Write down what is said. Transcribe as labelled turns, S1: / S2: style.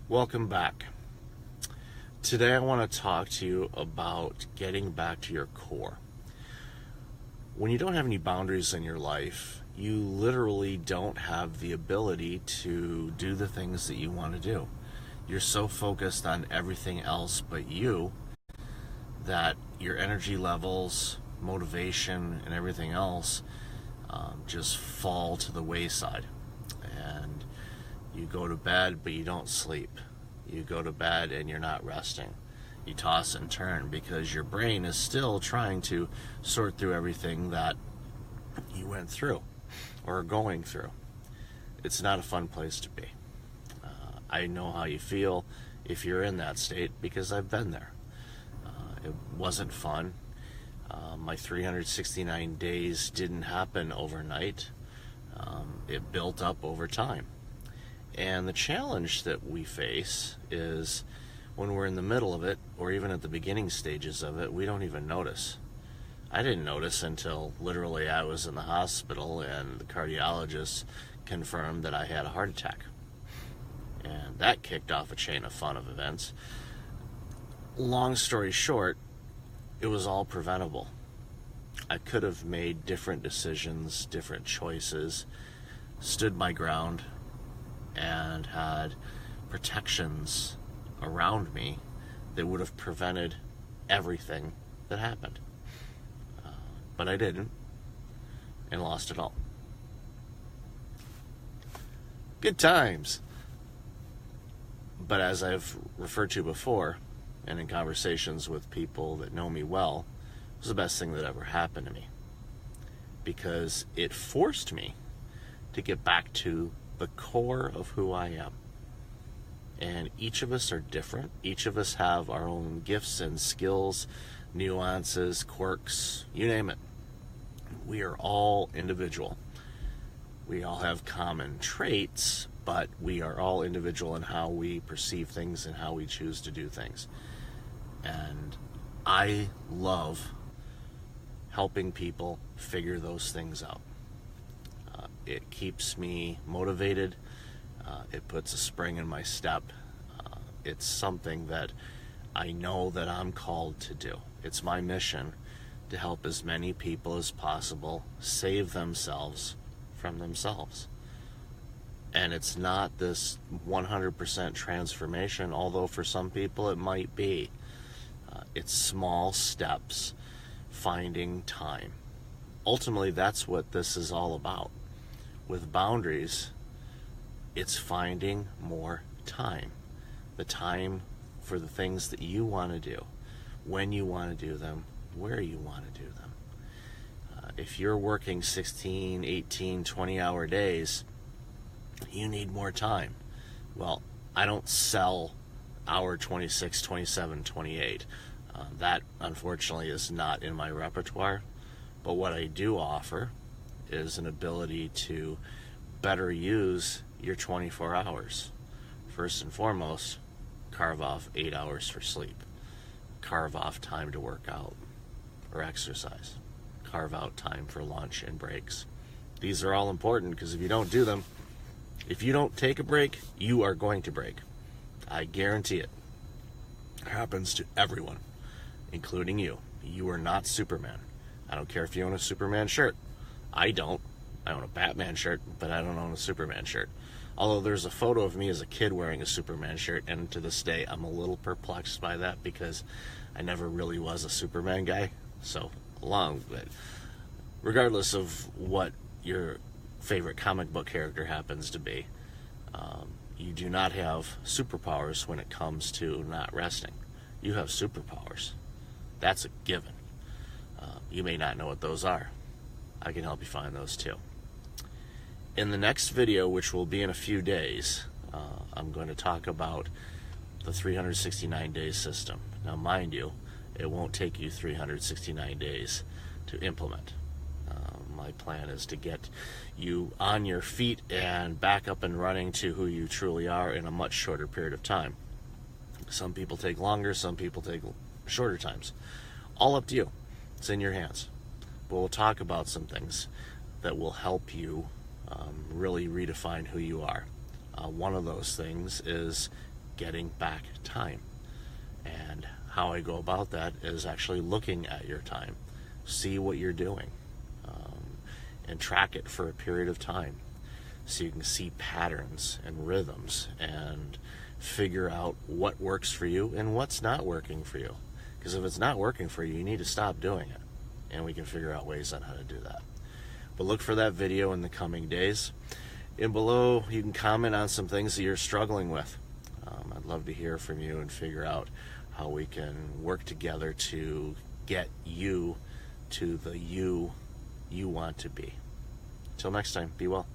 S1: Welcome back. Today I want to talk to you about getting back to your core. When you don't have any boundaries in your life, you literally don't have the ability to do the things that you want to do. You're so focused on everything else but you that your energy levels, motivation, and everything else just fall to the wayside. And you go to bed, but you don't sleep. You go to bed and you're not resting. You toss and turn because your brain is still trying to sort through everything that you went through or are going through. It's not a fun place to be. I know how you feel if you're in that state because I've been there. It wasn't fun. My 369 days didn't happen overnight. It built up over time. And the challenge that we face is when we're in the middle of it, or even at the beginning stages of it, we don't even notice. I didn't notice until literally I was in the hospital and the cardiologist confirmed that I had a heart attack. And that kicked off a chain of fun of events. Long story short, it was all preventable. I could have made different decisions, different choices, stood my ground, and had protections around me that would have prevented everything that happened. But I didn't, and lost it all. Good times. But as I've referred to before, and in conversations with people that know me well, it was the best thing that ever happened to me. Because it forced me to get back to the core of who I am. And each of us are different. Each of us have our own gifts and skills, nuances, quirks, you name it. We are all individual. We all have common traits, but we are all individual in how we perceive things and how we choose to do things. And I love helping people figure those things out. It keeps me motivated. It puts a spring in my step. It's something that I know that I'm called to do. It's my mission to help as many people as possible save themselves from themselves. And it's not this 100% transformation, although for some people it might be. It's small steps, finding time. Ultimately, that's what this is all about. With boundaries, it's finding more time. The time for the things that you want to do, when you want to do them, where you want to do them. If you're working 16, 18, 20-hour days, you need more time. Well, I don't sell hour 26, 27, 28. That, unfortunately, is not in my repertoire. But what I do offer is an ability to better use your 24 hours. First and foremost, carve off 8 hours for sleep. Carve off time to work out or exercise. Carve out time for lunch and breaks. These are all important because if you don't do them, if you don't take a break, you are going to break. I guarantee it. It happens to everyone, including you. You are not Superman. I don't care if you own a Superman shirt. I don't. I own a Batman shirt, but I don't own a Superman shirt. Although there's a photo of me as a kid wearing a Superman shirt, and to this day I'm a little perplexed by that because I never really was a Superman guy. So, regardless of what your favorite comic book character happens to be, you do not have superpowers when it comes to not resting. You have superpowers. That's a given. You may not know what those are. I can help you find those too. In the next video, which will be in a few days, I'm going to talk about the 369 day system. Now, mind you, it won't take you 369 days to implement. My plan is to get you on your feet and back up and running to who you truly are in a much shorter period of time. Some people take longer, some people take shorter times. All up to you. It's in your hands. But we'll talk about some things that will help you really redefine who you are. One of those things is getting back time. And how I go about that is actually looking at your time, see what you're doing, and track it for a period of time so you can see patterns and rhythms and figure out what works for you and what's not working for you. Because if it's not working for you, you need to stop doing it, and we can figure out ways on how to do that. But look for that video in the coming days. And below, you can comment on some things that you're struggling with. I'd love to hear from you and figure out how we can work together to get you to the you want to be. Till next time, be well.